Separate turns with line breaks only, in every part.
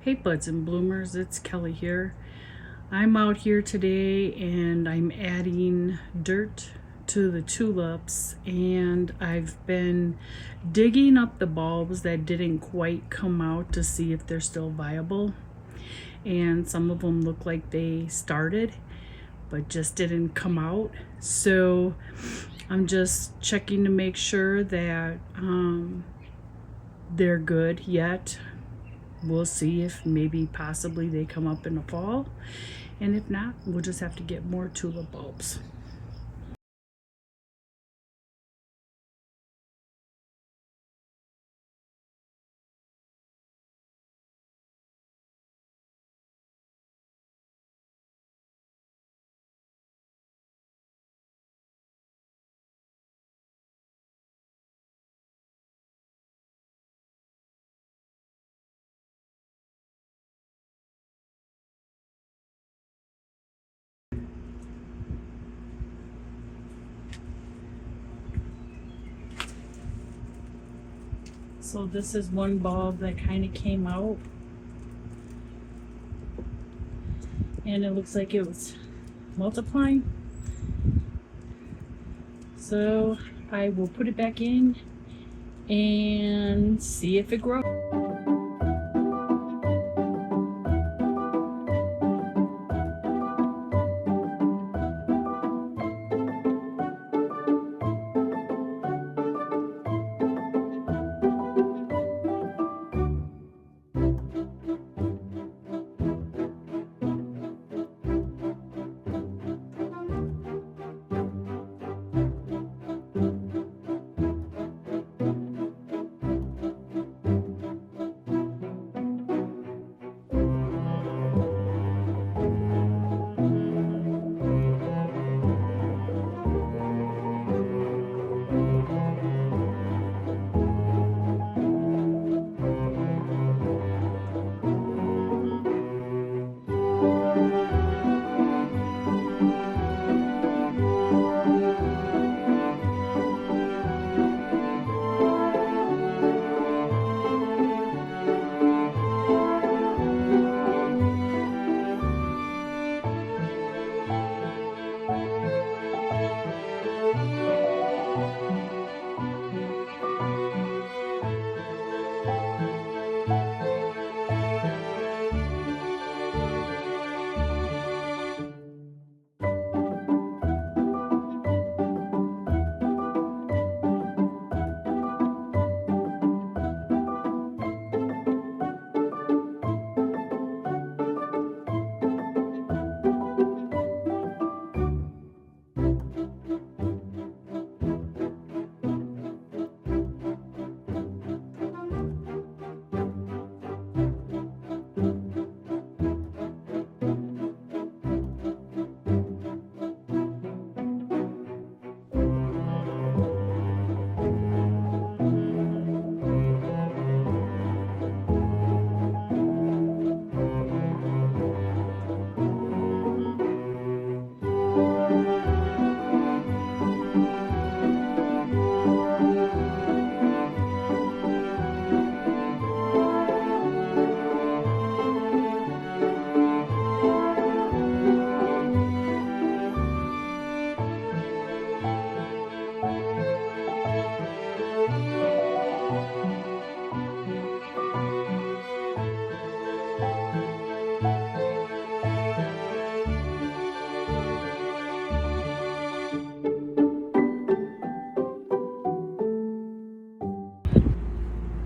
Hey buds and bloomers, it's Kelly here. I'm out here today and I'm adding dirt to the tulips, and I've been digging up the bulbs that didn't quite come out to see if they're still viable. And some of them look like they started but just didn't come out. So I'm just checking to make sure that they're good yet. We'll see if maybe possibly they come up in the fall, and if not, we'll just have to get more tulip bulbs. So this is one bulb that kind of came out, and it looks like it was multiplying. So I will put it back in and see if it grows.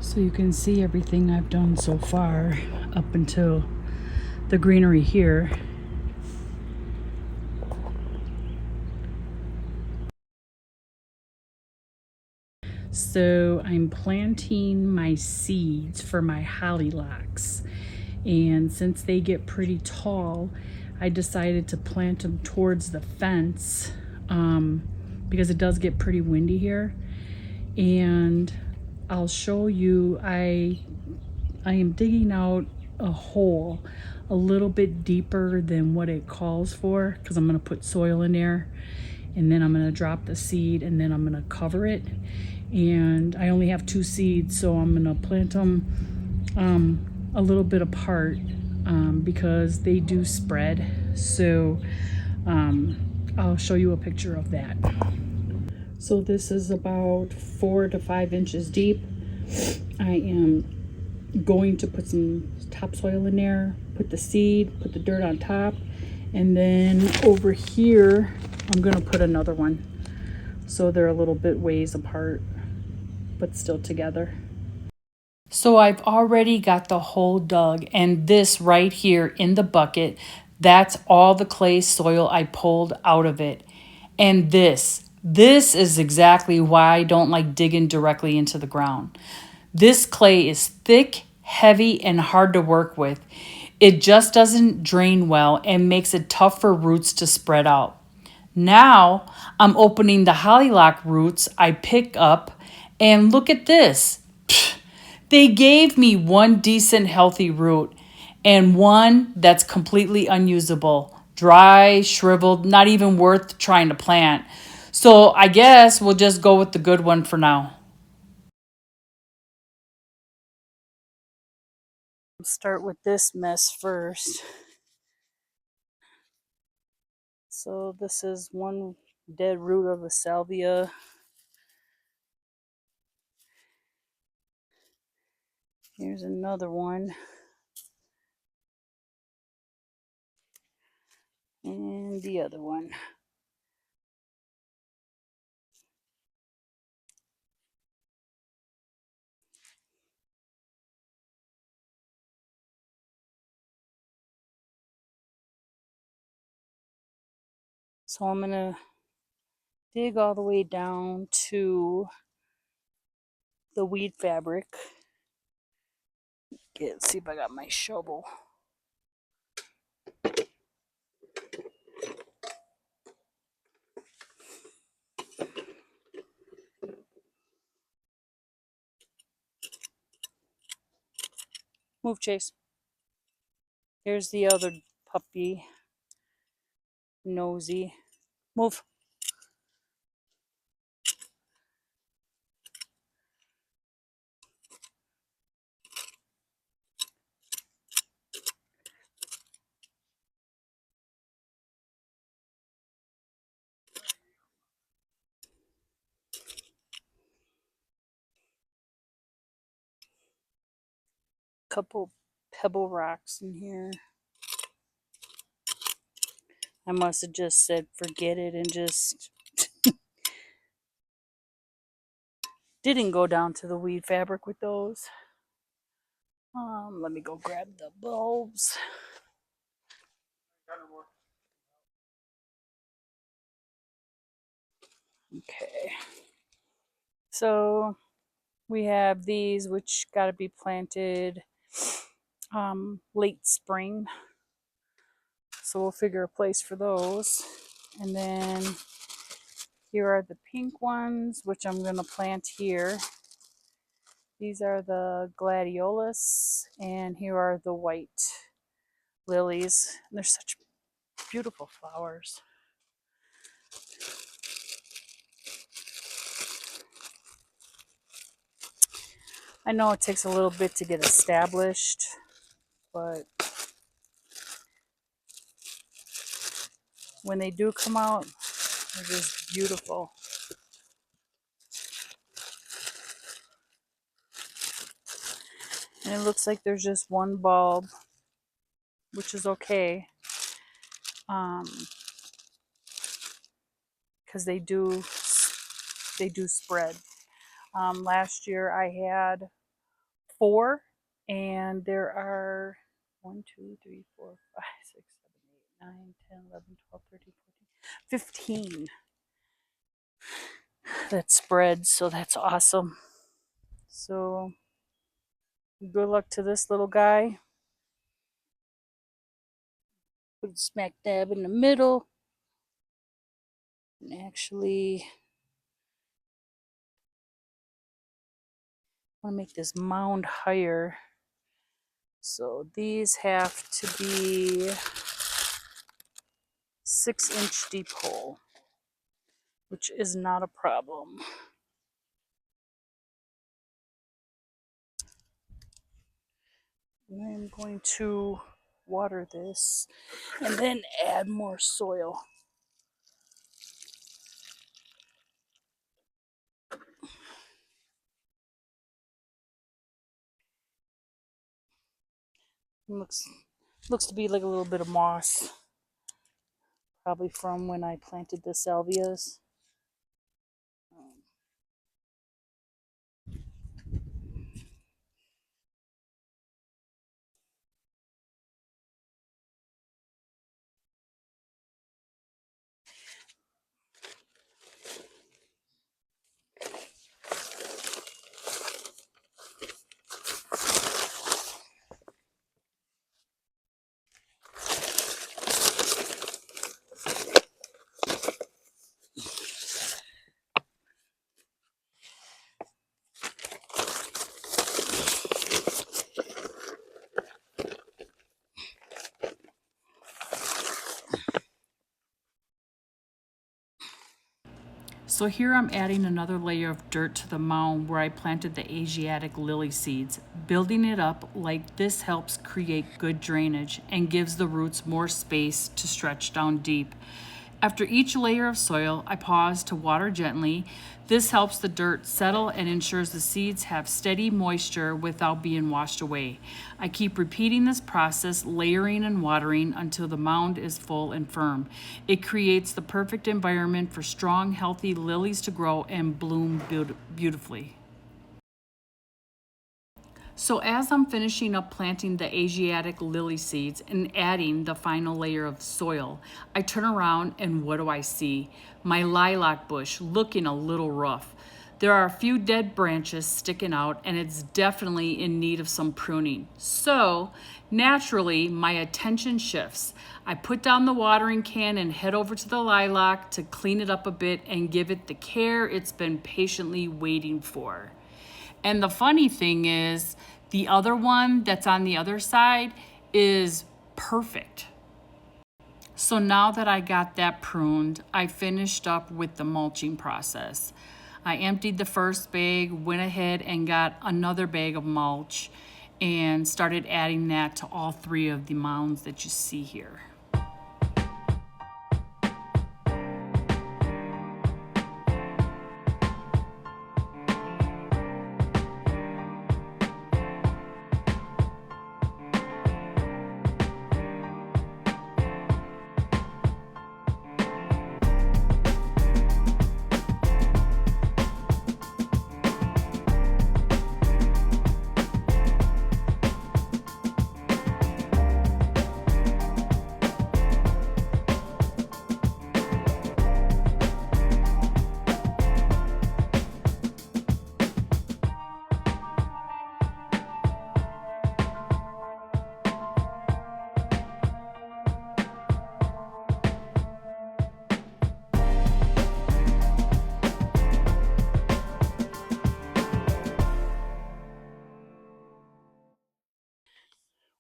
So you can see everything I've done so far up until the greenery here. So I'm planting my seeds for my hollylocks, and since they get pretty tall, I decided to plant them towards the fence because it does get pretty windy here. And I'll show you, I am digging out a hole a little bit deeper than what it calls for, because I'm going to put soil in there, and then I'm going to drop the seed, and then I'm going to cover it. And I only have 2 seeds, so I'm going to plant them a little bit apart because they do spread. So I'll show you a picture of that. So this is about 4 to 5 inches deep. I am going to put some topsoil in there, put the seed, put the dirt on top, and then over here I'm going to put another one. So they're a little bit ways apart, but still together. So I've already got the hole dug, and this right here in the bucket, that's all the clay soil I pulled out of it. And this is exactly why I don't like digging directly into the ground. This clay is thick, heavy, and hard to work with. It just doesn't drain well and makes it tough for roots to spread out. Now I'm opening the hollylock roots I pick up, and look at this. They gave me one decent healthy root and one that's completely unusable, dry, shriveled, not even worth trying to plant. So I guess we'll just go with the good one for now. Start with this mess first. So this is one dead root of a salvia. Here's another one. And the other one. So I'm gonna dig all the way down to the weed fabric. Let's see if I got my shovel. Move, Chase. Here's the other puppy. Nosy. Move. Couple pebble rocks in here. I must have just said forget it and just didn't go down to the weed fabric with those. Let me go grab the bulbs. Okay. So we have these which got to be planted late spring. So we'll figure a place for those. And then here are the pink ones, which I'm going to plant here. These are the gladiolus, and here are the white lilies. And they're such beautiful flowers. I know it takes a little bit to get established, but when they do come out, they're just beautiful. And it looks like there's just one bulb, which is okay, because they do spread. Last year I had 4, and there are 1, 2, 3, 4, 5, 6, 7, 8, 9, 10, 11, 12, 13, 14, 15 that spread, so that's awesome. So good luck to this little guy. Put it smack dab in the middle. And actually, I want to make this mound higher. So these have to be 6-inch deep hole, which is not a problem. I'm going to water this and then add more soil. Looks to be like a little bit of moss, probably from when I planted the salvias. So here I'm adding another layer of dirt to the mound where I planted the Asiatic lily seeds. Building it up like this helps create good drainage and gives the roots more space to stretch down deep. After each layer of soil, I pause to water gently. This helps the dirt settle and ensures the seeds have steady moisture without being washed away. I keep repeating this process, layering and watering until the mound is full and firm. It creates the perfect environment for strong, healthy lilies to grow and bloom beautifully. So as I'm finishing up planting the Asiatic lily seeds and adding the final layer of soil, I turn around and what do I see? My lilac bush looking a little rough. There are a few dead branches sticking out and it's definitely in need of some pruning. So naturally, my attention shifts. I put down the watering can and head over to the lilac to clean it up a bit and give it the care it's been patiently waiting for. And the funny thing is, the other one that's on the other side is perfect. So now that I got that pruned, I finished up with the mulching process. I emptied the first bag, went ahead and got another bag of mulch, and started adding that to all three of the mounds that you see here.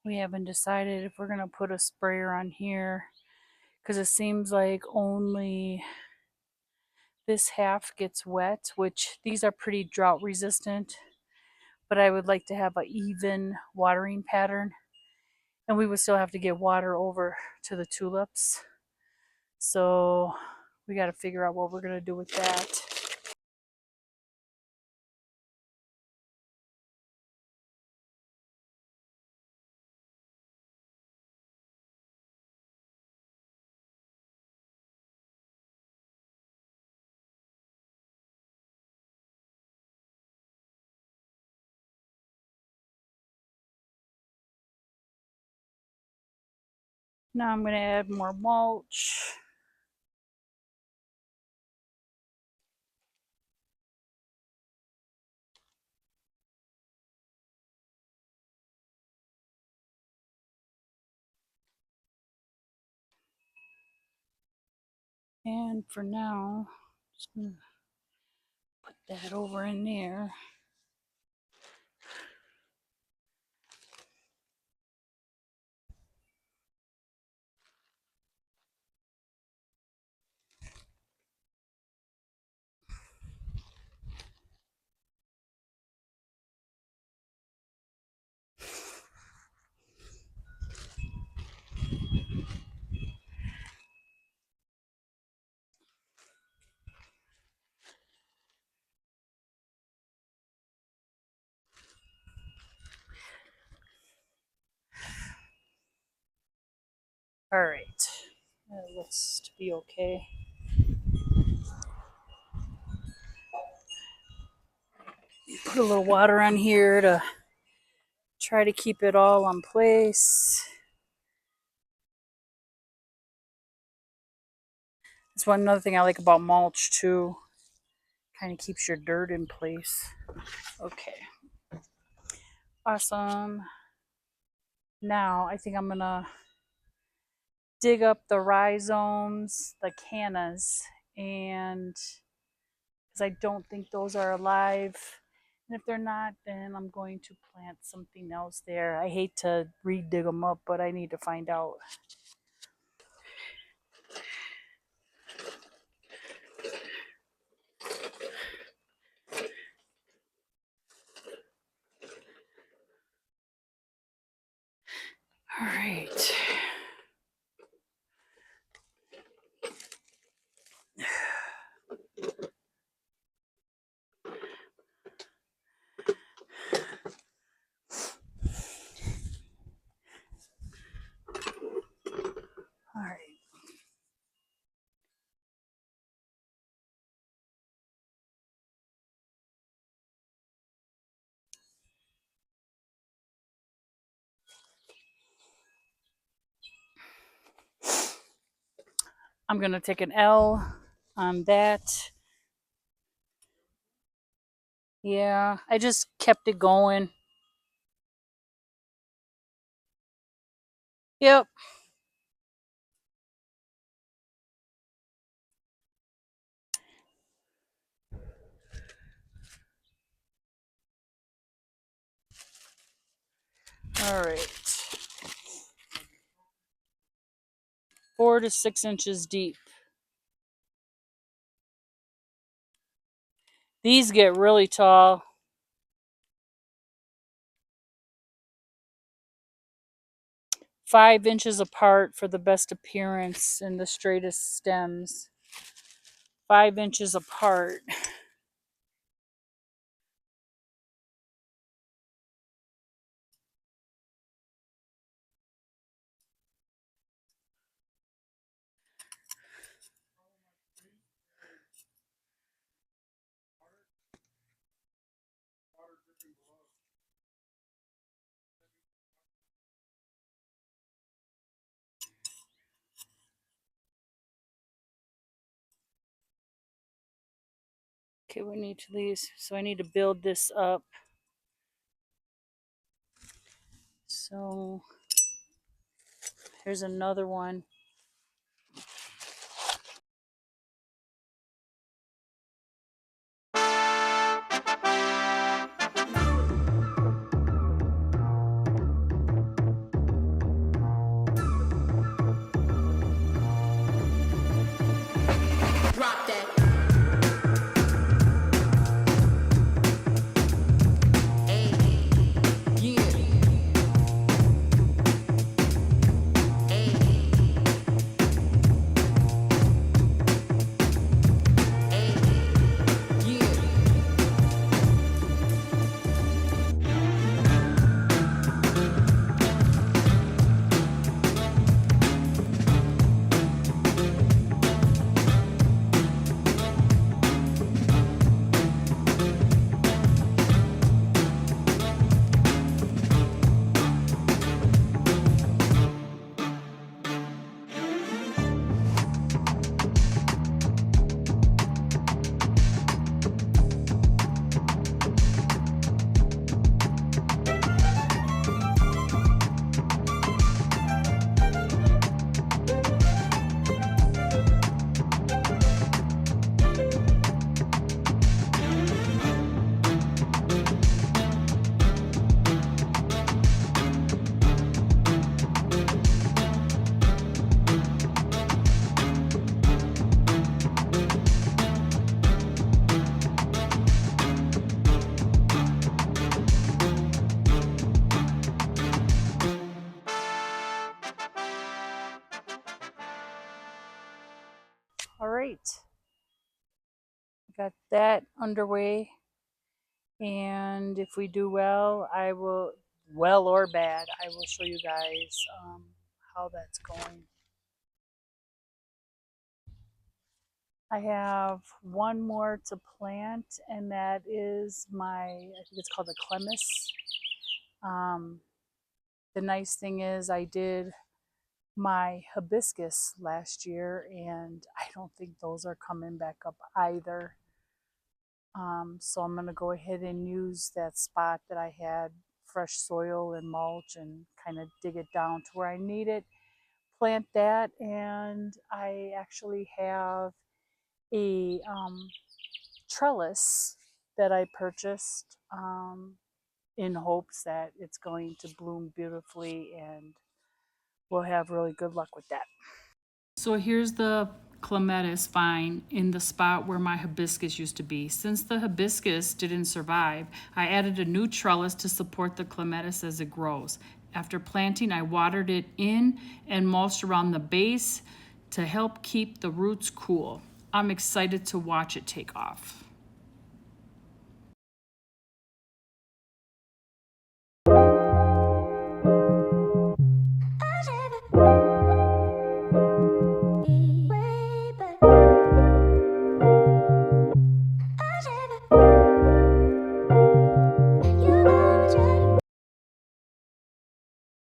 We haven't decided if we're going to put a sprayer on here because it seems like only this half gets wet, which these are pretty drought resistant, but I would like to have an even watering pattern, and we would still have to get water over to the tulips. So we got to figure out what we're going to do with that. Now I'm going to add more mulch. And for now, just going to put that over in there. All right, that looks to be okay. Put a little water on here to try to keep it all in place. That's one another thing I like about mulch too. Kind of keeps your dirt in place. Okay. Awesome. Now I think I'm gonna dig up the rhizomes, the cannas, and because I don't think those are alive. And if they're not, then I'm going to plant something else there. I hate to re-dig them up, but I need to find out. All right. All right. I'm going to take an L on that. Yeah, I just kept it going. Yep. All right. 4 to 6 inches deep. These get really tall. 5 inches apart for the best appearance and the straightest stems. 5 inches apart. Okay, we need to these. So I need to build this up. So here's another one.
Drop that. Hey, yeah. Hey, hey, yeah.
All right. Got that underway. And if we do well, I will, well or bad, I will show you guys how that's going. I have one more to plant, and that is I think it's called a Clematis. The nice thing is I did my hibiscus last year, and I don't think those are coming back up either. So I'm going to go ahead and use that spot that I had fresh soil and mulch and kind of dig it down to where I need it, plant that, and I actually have a trellis that I purchased in hopes that it's going to bloom beautifully and we'll have really good luck with that. So here's the clematis vine in the spot where my hibiscus used to be. Since the hibiscus didn't survive, I added a new trellis to support the clematis as it grows. After planting, I watered it in and mulched around the base to help keep the roots cool. I'm excited to watch it take off.